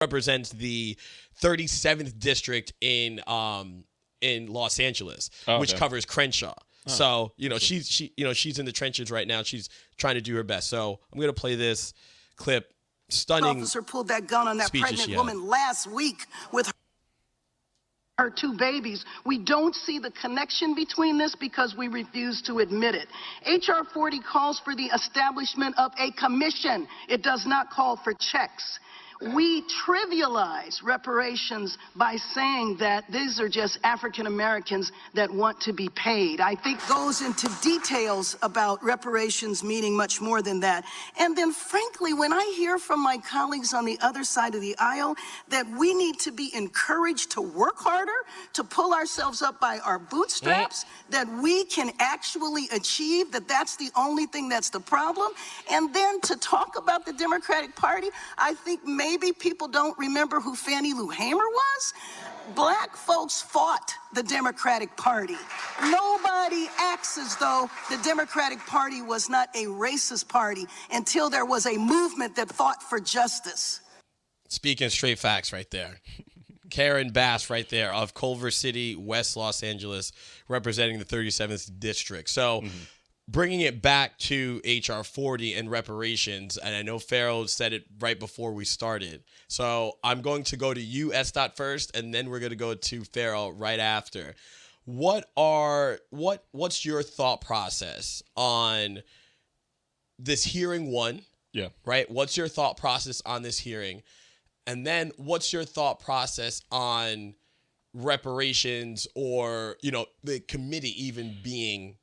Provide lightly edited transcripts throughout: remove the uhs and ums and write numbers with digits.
represents the 37th district in Los Angeles, which covers Crenshaw. So, she's in the trenches right now. She's trying to do her best. So I'm going to play this clip. Stunning officer pulled that gun on that pregnant woman last week with her 2 babies. We don't see the connection between this because we refuse to admit it. H.R. 40 calls for the establishment of a commission. It does not call for checks. We trivialize reparations by saying that these are just African Americans that want to be paid. I think goes into details about reparations meaning much more than that. And then frankly, when I hear from my colleagues on the other side of the aisle that we need to be encouraged to work harder, to pull ourselves up by our bootstraps, that we can actually achieve, that's the only thing that's the problem. And then to talk about the Democratic Party, I think maybe people don't remember who Fannie Lou Hamer was. Black folks fought the Democratic Party. Nobody acts as though the Democratic Party was not a racist party until there was a movement that fought for justice. Speaking straight facts right there. Karen Bass right there of Culver City, West Los Angeles, representing the 37th district. So bringing it back to H.R. 40 and reparations, and I know Pharaoh said it right before we started. So I'm going to go to you, S. first, and then we're going to go to Pharaoh right after. What's your thought process on this hearing one? Yeah. Right? What's your thought process on this hearing? And then what's your thought process on reparations or, the committee even being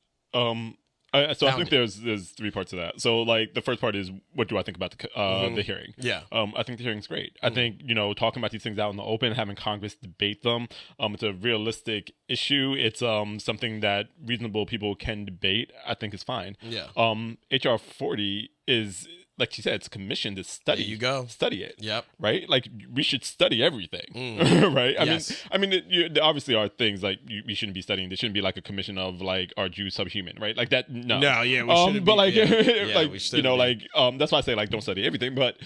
I think there's 3 parts to that. So like the first part is, what do I think about the hearing? Yeah. I think the hearing's great. I think, talking about these things out in the open, having Congress debate them, it's a realistic issue. It's something that reasonable people can debate. I think is fine. Yeah. HR 40 is, like you said, it's a commission to study. There you go. Study it. Yep. Right? Like, we should study everything. Right? I mean, there obviously are things like we shouldn't be studying. There shouldn't be like a commission of like, are Jews subhuman? Right? Like that. No. No. Yeah. We shouldn't. But like, we shouldn't that's why I say like, don't study everything. But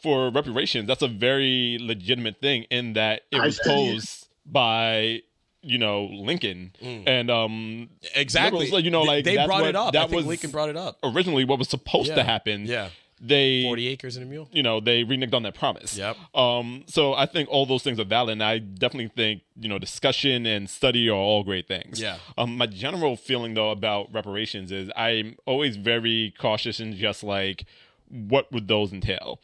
for reparations, that's a very legitimate thing in that it was posed by Lincoln and exactly. Liberals, they brought it up. I think Lincoln brought it up originally. What was supposed to happen? Yeah. They 40 acres and a mule. They reneged on that promise. Yep. So I think all those things are valid, and I definitely think discussion and study are all great things. Yeah. My general feeling though about reparations is I'm always very cautious and just like, what would those entail?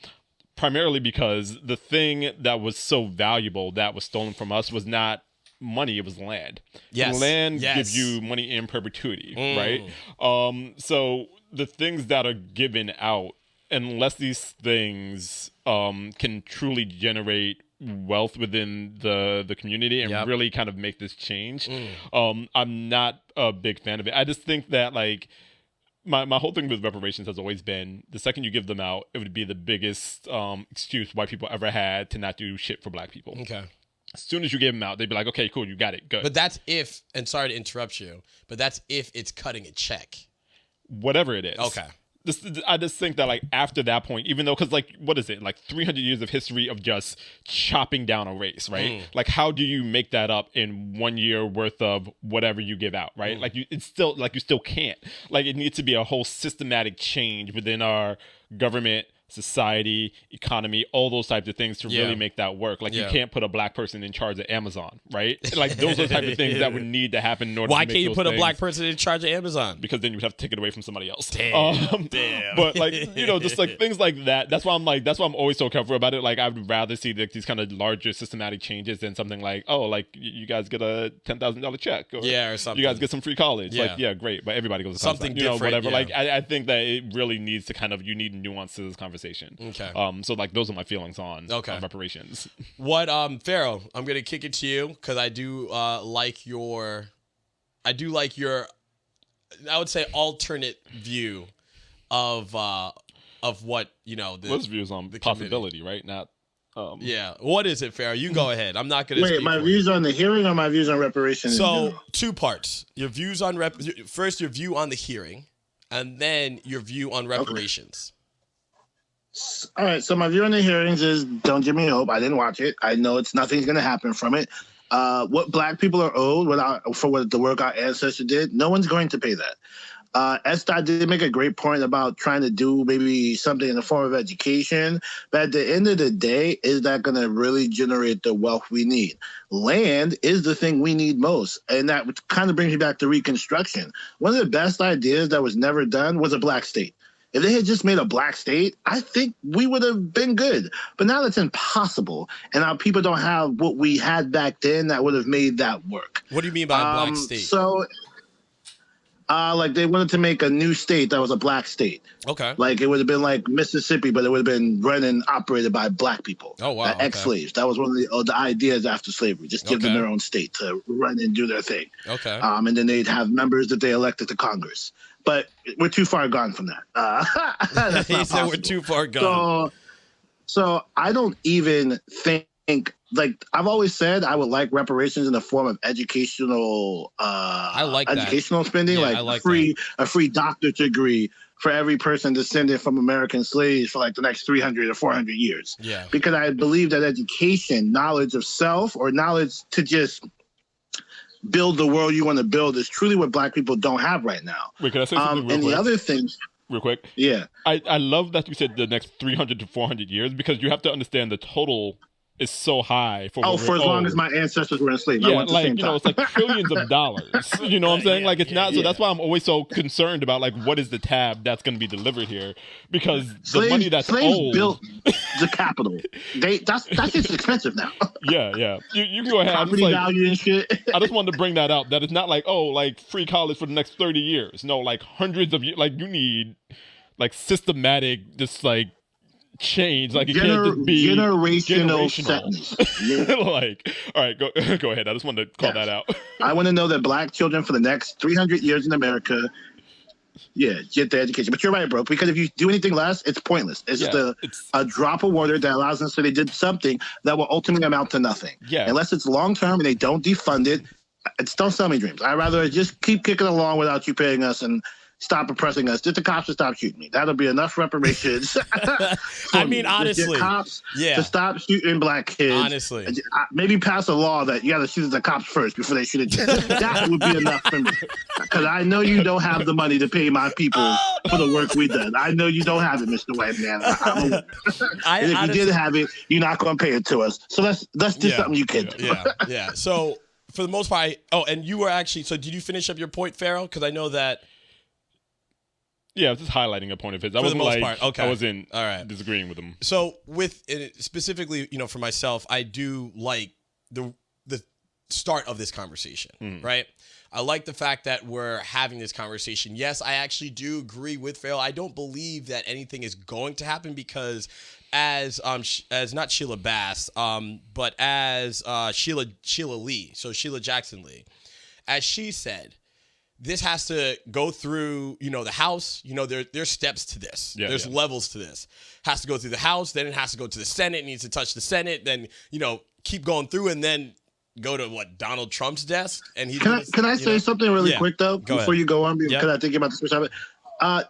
Primarily because the thing that was so valuable that was stolen from us was not money, it was land. Yes. Land gives you money in perpetuity, right? So the things that are given out, unless these things can truly generate wealth within the community and really kind of make this change, I'm not a big fan of it. I just think that like my whole thing with reparations has always been, the second you give them out, it would be the biggest excuse white people ever had to not do shit for black people. Okay. As soon as you give them out, they'd be like, okay, cool, you got it, good. But that's if, and sorry to interrupt you, but that's if it's cutting a check. Whatever it is. Okay. I just think that like after that point, even though, because like, what is it, like 300 years of history of just chopping down a race, right? Like, how do you make that up in 1 year worth of whatever you give out, right? Like you still can't. Like, it needs to be a whole systematic change within our government, society, economy, all those types of things to really make that work. Like, you can't put a black person in charge of Amazon, right? Like, those are the type of things that would need to happen in order Why to make can't you put those a black person in charge of Amazon? Because then you would have to take it away from somebody else. Damn. But like, just like things like that. That's why I'm always so careful about it. Like, I would rather see like these kind of larger systematic changes than something like, oh, like you guys get a $10,000 check, or or something. You guys get some free college. Yeah. Like, yeah, great, but everybody goes to something college, different, whatever. Like, I think that it really needs to kind of, you need nuance to this conversation. Okay. So like, those are my feelings on reparations. What, Pharaoh, I'm gonna kick it to you because I do like your, I would say, alternate view of what Those views on the possibility, right? Not. What is it, Pharaoh? You go ahead. I'm not gonna. Wait, my views on the hearing or my views on reparations? So 2 parts. Your views on first, your view on the hearing, and then your view on reparations. All right, so my view on the hearings is don't give me hope. I didn't watch it. I know nothing's going to happen from it. What black people are owed for what the work our ancestors did, no one's going to pay that. Estai did make a great point about trying to do maybe something in the form of education, but at the end of the day, is that going to really generate the wealth we need? Land is the thing we need most, and that kind of brings me back to Reconstruction. One of the best ideas that was never done was a black state. If they had just made a black state, I think we would have been good. But now that's impossible, and our people don't have what we had back then that would have made that work. What do you mean by a black state? So, like they wanted to make a new state that was a black state. Okay. Like it would have been like Mississippi, but it would have been run and operated by black people. Oh, wow. Ex-slaves. That was one of the ideas after slavery. Just give them their own state to run and do their thing. Okay. And then they'd have members that they elected to Congress. But we're too far gone from that. That's not possible. We're too far gone. So I don't even think, like I've always said, I would like reparations in the form of educational. I like educational spending, yeah, like a free doctorate degree for every person descended from American slaves for like the next 300 or 400 years. Yeah. Because I believe that education, knowledge of self, or knowledge to just build the world you want to build is truly what black people don't have right now. Wait, can I say something real quick? And the other things, real quick. Yeah. I love that you said the next 300 to 400 years, because you have to understand the total is so high for as long as my ancestors were enslaved. Yeah, like it's like trillions of dollars. You know what I'm saying? Like it's not. So that's why I'm always so concerned about like what is the tab that's going to be delivered here, because the money that's owed built the capital. That's just expensive now. Yeah. You can go ahead. Property value and shit. I just wanted to bring that up. That it's not like like free college for the next 30 years. No, like hundreds of years. Like you need like systematic, just like change. Like it can't just be generational. Like, all right, go ahead. I just wanted to call that out. I want to know that black children for the next 300 years in America, get the education. But you're right, bro. Because if you do anything less, it's pointless. It's just a drop of water that allows them to say they did something that will ultimately amount to nothing. Yeah. Unless it's long term and they don't defund it, don't sell me dreams. I'd rather just keep kicking along without you paying us and stop oppressing us. Just the cops to stop shooting me. That'll be enough reparations. I mean, honestly, cops to stop shooting black kids. Honestly, maybe pass a law that you got to shoot at the cops first before they shoot at you. That would be enough for me. Because I know you don't have the money to pay my people for the work we done. I know you don't have it, Mr. White Man. And if you did have it, you're not going to pay it to us. So that's just something you can do. Yeah. So for the most part, and you were actually. So did you finish up your point, Farrell? Because I know that. Yeah, I was just highlighting a point of his. For the most part, okay. I wasn't disagreeing with him. So with specifically, for myself, I do like the start of this conversation, right? I like the fact that we're having this conversation. Yes, I actually do agree with Farrell. I don't believe that anything is going to happen because as not Sheila Bass, but as Sheila Lee, so Sheila Jackson Lee, as she said, this has to go through, the House. There's steps to this. There's levels to this. Has to go through the House, then it has to go to the Senate. It needs to touch the Senate. Then, keep going through and then go to Donald Trump's desk. And can I say something really quick though before you go on? Because I think about this for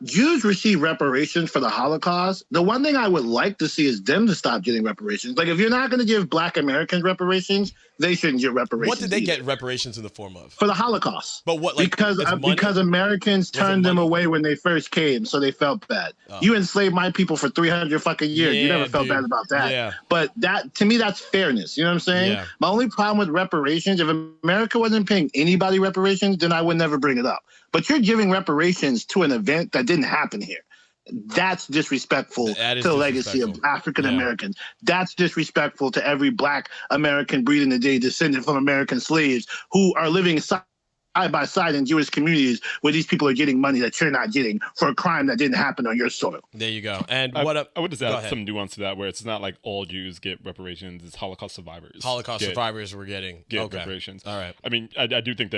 Jews receive reparations for the Holocaust. The one thing I would like to see is them to stop getting reparations. Like, if you're not going to give Black Americans reparations, they shouldn't get reparations. What did they get reparations in the form of? For the Holocaust. But what? Because Americans turned them away when they first came, so they felt bad. Oh. You enslaved my people for 300 fucking years. You never felt bad about that. Yeah. But that, to me, that's fairness. You know what I'm saying? Yeah. My only problem with reparations, if America wasn't paying anybody reparations, then I would never bring it up. But you're giving reparations to an event that didn't happen here. That's disrespectful to the legacy of African Americans. That's disrespectful to every Black American breathing today descended from American slaves who are living side by side in Jewish communities where these people are getting money that you're not getting for a crime that didn't happen on your soil. There you go. And I would just add some nuance to that, where it's not like all Jews get reparations. It's Holocaust survivors. Survivors were getting reparations. All right. I mean, I do think that